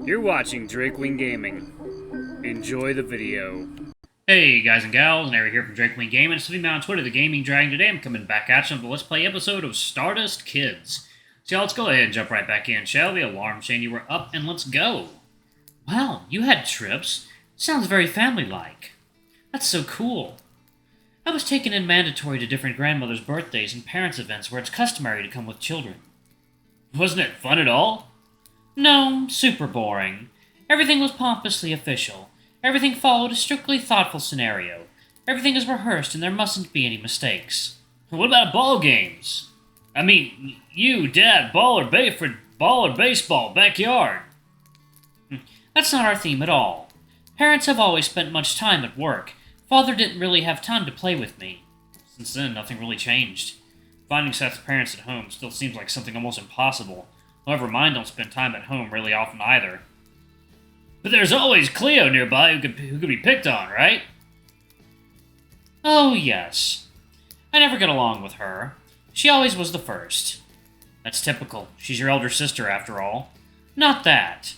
You're watching Drakewing Gaming. Enjoy the video. Hey guys and gals, Nary here from Drakewing Gaming, sitting down on Twitter, the Gaming Dragon. Today I'm coming back at you with a Let's Play episode of Stardust Kids. So let's go ahead and jump right back in, shall we? Alarm chain, you were up, and let's go. Wow, you had trips. Sounds very family-like. That's so cool. I was taken in mandatory to different grandmothers' birthdays and parents' events where it's customary to come with children. Wasn't it fun at all? No, super boring. Everything was pompously official. Everything followed a strictly thoughtful scenario. Everything is rehearsed and there mustn't be any mistakes. What about ball games? I mean, you, Dad, ball or baseball, backyard. That's not our theme at all. Parents have always spent much time at work. Father didn't really have time to play with me. Since then, nothing really changed. Finding such parents at home still seems like something almost impossible. However, mine don't spend time at home really often either. But there's always Cleo nearby who could be picked on, right? Oh, yes. I never got along with her. She always was the first. That's typical. She's your elder sister, after all. Not that.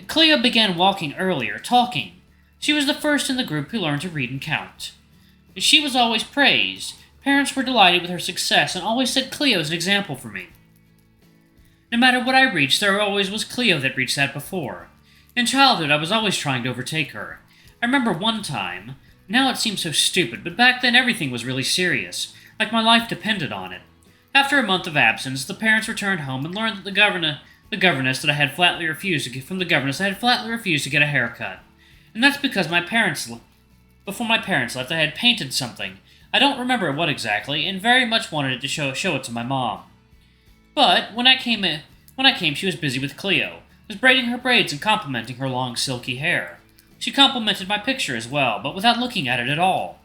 Cleo began walking earlier, talking. She was the first in the group who learned to read and count. She was always praised. Parents were delighted with her success and always said Cleo's an example for me. No matter what I reached, there always was Cleo that reached that before. In childhood, I was always trying to overtake her. I remember one time. Now it seems so stupid, but back then everything was really serious, like my life depended on it. After a month of absence, the parents returned home and learned that the governess that I had flatly refused to get a haircut. And that's because before my parents left, I had painted something. I don't remember what exactly, and very much wanted it to show it to my mom. But when I came, she was busy with Cleo, was braiding her braids and complimenting her long silky hair. She complimented my picture as well, but without looking at it at all.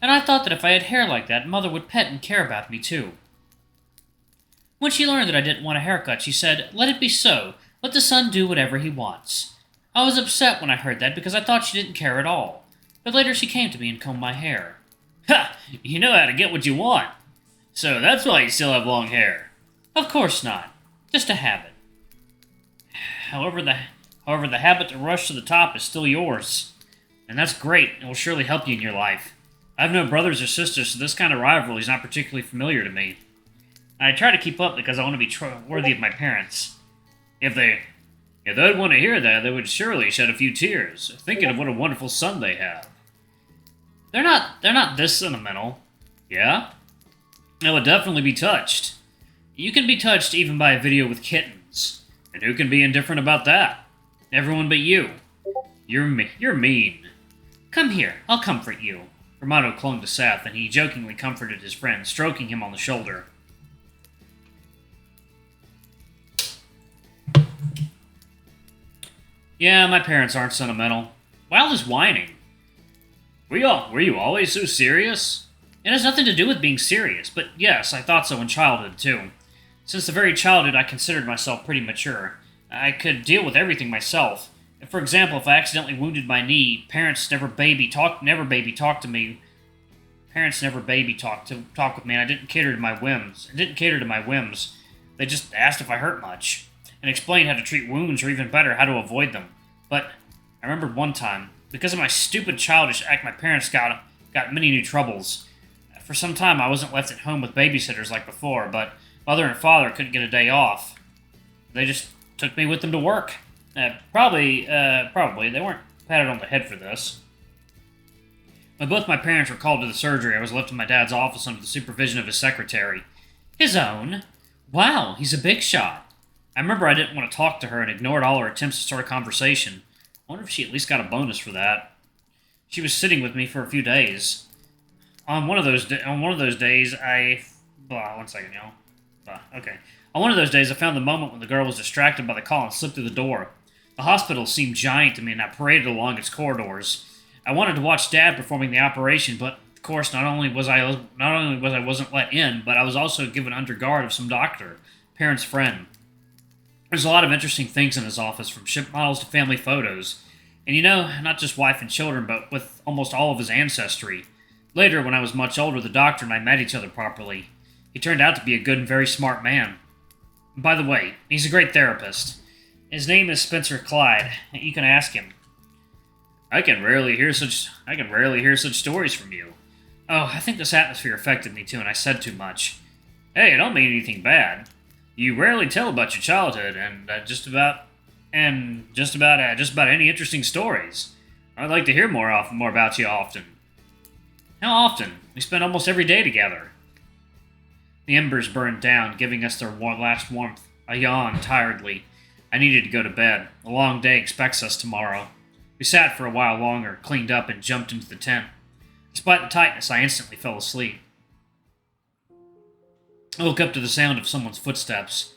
And I thought that if I had hair like that, Mother would pet and care about me too. When she learned that I didn't want a haircut, she said, "Let it be so. Let the son do whatever he wants." I was upset when I heard that because I thought she didn't care at all. But later she came to me and combed my hair. Ha! You know how to get what you want. So that's why you still have long hair. Of course not. Just a habit. However, the habit to rush to the top is still yours. And that's great. It will surely help you in your life. I have no brothers or sisters, so this kind of rivalry is not particularly familiar to me. I try to keep up because I want to be worthy of my parents. If they'd want to hear that, they would surely shed a few tears, thinking of what a wonderful son they have. They're not this sentimental. Yeah? I would definitely be touched. You can be touched even by a video with kittens. And who can be indifferent about that? Everyone but you. You're mean. Come here, I'll comfort you. Romano clung to Seth, and he jokingly comforted his friend, stroking him on the shoulder. Yeah, my parents aren't sentimental. Wild is whining. Were you always so serious? It has nothing to do with being serious, but yes, I thought so in childhood, too. Since the very childhood, I considered myself pretty mature. I could deal with everything myself. For example, if I accidentally wounded my knee, parents never baby talk to me. Parents never talk with me, and I didn't cater to my whims. They just asked if I hurt much, and explained how to treat wounds, or even better, how to avoid them. But I remembered one time, because of my stupid childish act, my parents got many new troubles. For some time, I wasn't left at home with babysitters like before, but Mother and Father couldn't get a day off. They just took me with them to work. Probably, they weren't patted on the head for this. When both my parents were called to the surgery, I was left in my dad's office under the supervision of his secretary. His own? Wow, he's a big shot. I remember I didn't want to talk to her and ignored all her attempts to start a conversation. I wonder if she at least got a bonus for that. She was sitting with me for a few days. On one of those days, one second, y'all. Okay. On one of those days, I found the moment when the girl was distracted by the call and slipped through the door. The hospital seemed giant to me, and I paraded along its corridors. I wanted to watch Dad performing the operation, but of course, not only was I wasn't let in, but I was also given under guard of some doctor, parents' friend. There's a lot of interesting things in his office, from ship models to family photos, and not just wife and children, but with almost all of his ancestry. Later, when I was much older, the doctor and I met each other properly. He turned out to be a good and very smart man. By the way, he's a great therapist. His name is Spencer Clyde. You can ask him. I can rarely hear such stories from you. Oh, I think this atmosphere affected me too, and I said too much. Hey, I don't mean anything bad. You rarely tell about your childhood, and just about any interesting stories. I'd like to hear more about you often. How often? We spend almost every day together. The embers burned down, giving us their last warmth. I yawned tiredly. I needed to go to bed. A long day expects us tomorrow. We sat for a while longer, cleaned up, and jumped into the tent. Despite the tightness, I instantly fell asleep. I woke up to the sound of someone's footsteps.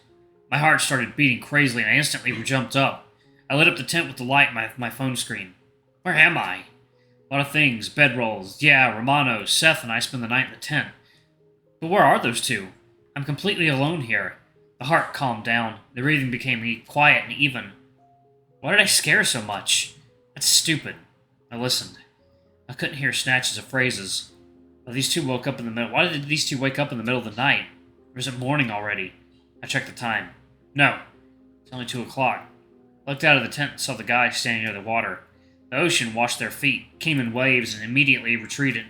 My heart started beating crazily, and I instantly jumped up. I lit up the tent with the light in my phone screen. Where am I? A lot of things. Bedrolls. Yeah, Romano, Seth, and I spend the night in the tent. But where are those two? I'm completely alone here. The heart calmed down. The breathing became quiet and even. Why did I scare so much? That's stupid. I listened. I couldn't hear snatches of phrases. Why did these two wake up in the middle of the night? Or is it morning already? I checked the time. No. It's only 2 o'clock. I looked out of the tent and saw the guys standing near the water. The ocean washed their feet, came in waves, and immediately retreated.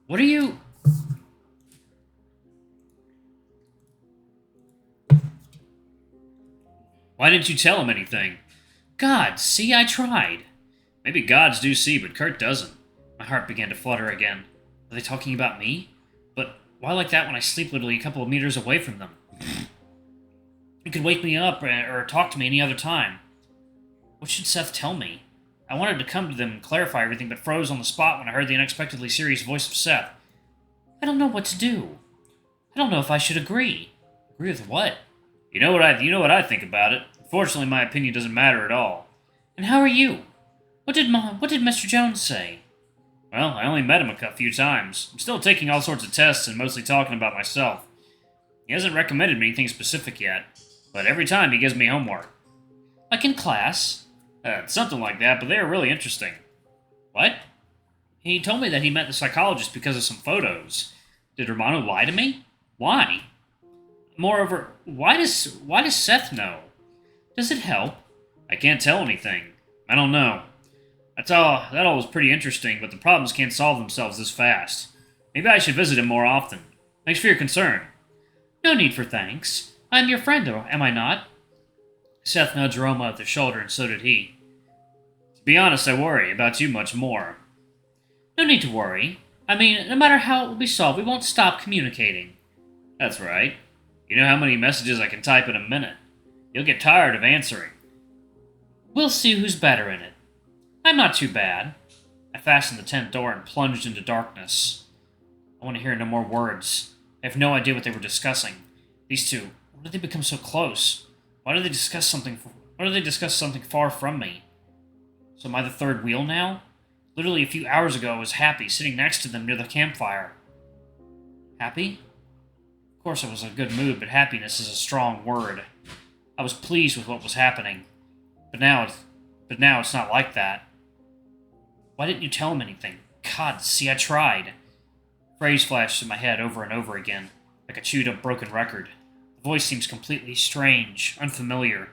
What are you... Why didn't you tell him anything? God, see, I tried. Maybe gods do see, but Kurt doesn't. My heart began to flutter again. Are they talking about me? But why like that when I sleep literally a couple of meters away from them? You could wake me up or talk to me any other time. What should Seth tell me? I wanted to come to them and clarify everything, but froze on the spot when I heard the unexpectedly serious voice of Seth. I don't know what to do. I don't know if I should agree. Agree with what? You know what I think about it. Unfortunately, my opinion doesn't matter at all. And how are you? What did Mr. Jones say? Well, I only met him a few times. I'm still taking all sorts of tests and mostly talking about myself. He hasn't recommended me anything specific yet, but every time he gives me homework. Like in class? Something like that, but they are really interesting. What? He told me that he met the psychologist because of some photos. Did Romano lie to me? Why? Moreover, why does Seth know? Does it help? I can't tell anything. I don't know. That all was pretty interesting, but the problems can't solve themselves this fast. Maybe I should visit him more often. Thanks for your concern. No need for thanks. I'm your friend, am I not? Seth nudged Roma at the shoulder, and so did he. To be honest, I worry about you much more. No need to worry. I mean, no matter how it will be solved, we won't stop communicating. That's right. You know how many messages I can type in a minute. You'll get tired of answering. We'll see who's better in it. I'm not too bad. I fastened the tent door and plunged into darkness. I want to hear no more words. I have no idea what they were discussing. These two, why did they become so close? Why did they discuss something far from me? So am I the third wheel now? Literally a few hours ago I was happy, sitting next to them near the campfire. Happy? Of course I was in a good mood, but happiness is a strong word. I was pleased with what was happening. But now it's not like that. Why didn't you tell him anything? God, see, I tried. The phrase flashed in my head over and over again, like a chewed-up broken record. The voice seems completely strange, unfamiliar.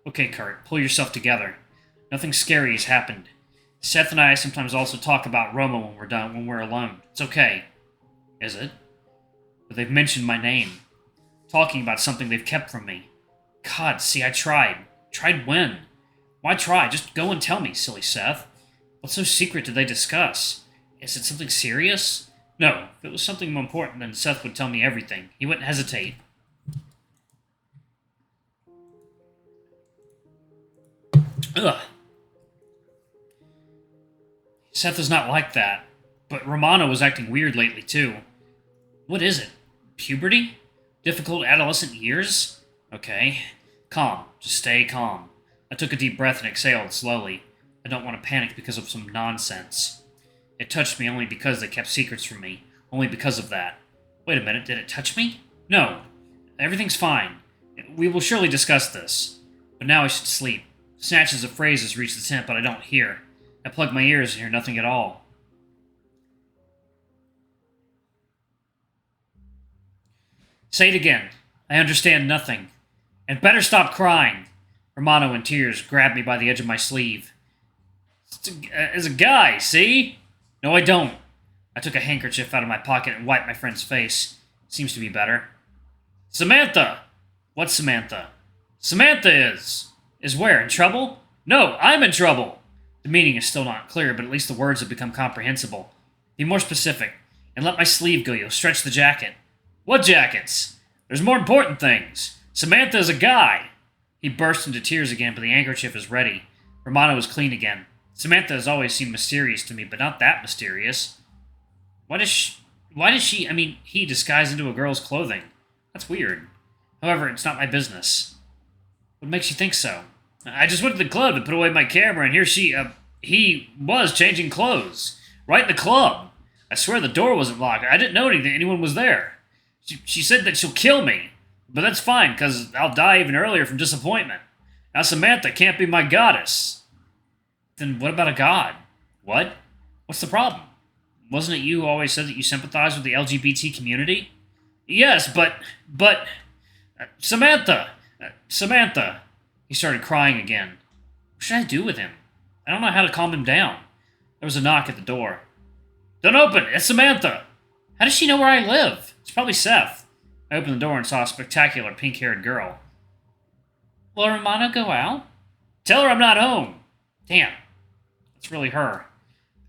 Okay, Kurt, pull yourself together. Nothing scary has happened. Seth and I sometimes also talk about Roma when we're alone. It's okay. Is it? But they've mentioned my name. Talking about something they've kept from me. God, see, I tried. Tried when? Why try? Just go and tell me, silly Seth. What so secret did they discuss? Is it something serious? No, if it was something more important, then Seth would tell me everything. He wouldn't hesitate. Ugh. Seth is not like that. But Romano was acting weird lately, too. What is it? Puberty? Difficult adolescent years? Okay. Calm. Just stay calm. I took a deep breath and exhaled slowly. I don't want to panic because of some nonsense. It touched me only because they kept secrets from me. Only because of that. Wait a minute, did it touch me? No. Everything's fine. We will surely discuss this. But now I should sleep. Snatches of phrases reach the tent, but I don't hear. I plug my ears and hear nothing at all. Say it again. I understand nothing. And better stop crying. Romano, in tears, grabbed me by the edge of my sleeve. As a guy, see? No, I don't. I took a handkerchief out of my pocket and wiped my friend's face. Seems to be better. Samantha! What's Samantha? Samantha is! Is where? In trouble? No, I'm in trouble! The meaning is still not clear, but at least the words have become comprehensible. Be more specific, and let my sleeve go. You'll stretch the jacket. What jackets? There's more important things. Samantha is a guy. He burst into tears again, but the handkerchief is ready. Romano is clean again. Samantha has always seemed mysterious to me, but not that mysterious. Why does he disguise into a girl's clothing? That's weird. However, it's not my business. What makes you think so? I just went to the club to put away my camera, and he was changing clothes. Right in the club. I swear the door wasn't locked. I didn't know anyone was there. She said that she'll kill me. But that's fine, because I'll die even earlier from disappointment. Now Samantha can't be my goddess. Then what about a god? What? What's the problem? Wasn't it you who always said that you sympathize with the LGBT community? Yes, but... Samantha! Samantha! He started crying again. What should I do with him? I don't know how to calm him down. There was a knock at the door. Don't open! It's Samantha! How does she know where I live? It's probably Seth. I opened the door and saw a spectacular pink-haired girl. Will Romano go out? Tell her I'm not home. Damn. It's really her.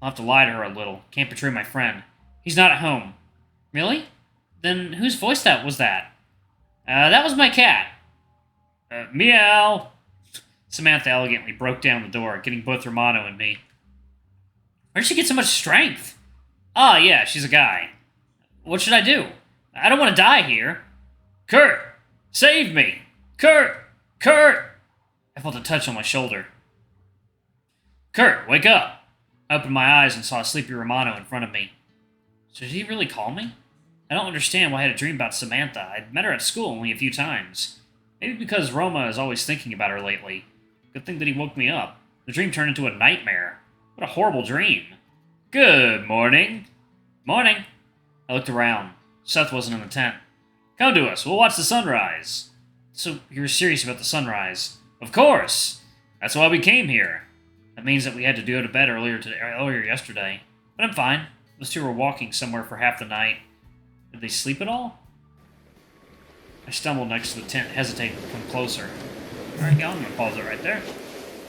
I'll have to lie to her a little. Can't betray my friend. He's not at home. Really? Then whose voice was that? That was my cat. Meow. Samantha elegantly broke down the door, getting both Romano and me. Where did she get so much strength? Ah, yeah, she's a guy. What should I do? I don't want to die here. Kurt! Save me! Kurt! Kurt! I felt a touch on my shoulder. Kurt, wake up! I opened my eyes and saw a sleepy Romano in front of me. So did he really call me? I don't understand why I had a dream about Samantha. I'd met her at school only a few times. Maybe because Roma is always thinking about her lately. Good thing that he woke me up. The dream turned into a nightmare. What a horrible dream. Good morning. Morning. I looked around. Seth wasn't in the tent. Come to us. We'll watch the sunrise. So you're serious about the sunrise? Of course. That's why we came here. That means that we had to go to bed earlier yesterday. But I'm fine. Those two were walking somewhere for half the night. Did they sleep at all? I stumbled next to the tent, hesitating to come closer. Alright, y'all, I'm going to pause it right there.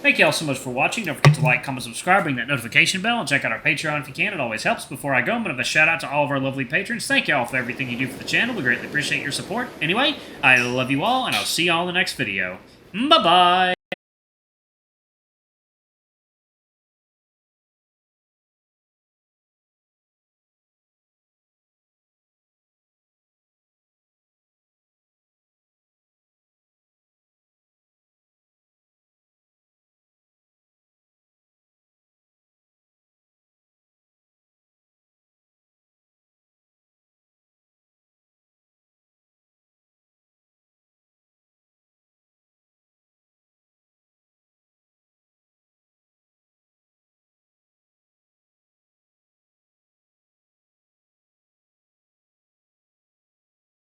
Thank you all so much for watching. Don't forget to like, comment, subscribe, ring that notification bell, and check out our Patreon if you can. It always helps. Before I go, I'm going to have a shout out to all of our lovely patrons. Thank you all for everything you do for the channel. We greatly appreciate your support. Anyway, I love you all, and I'll see you all in the next video. Bye-bye!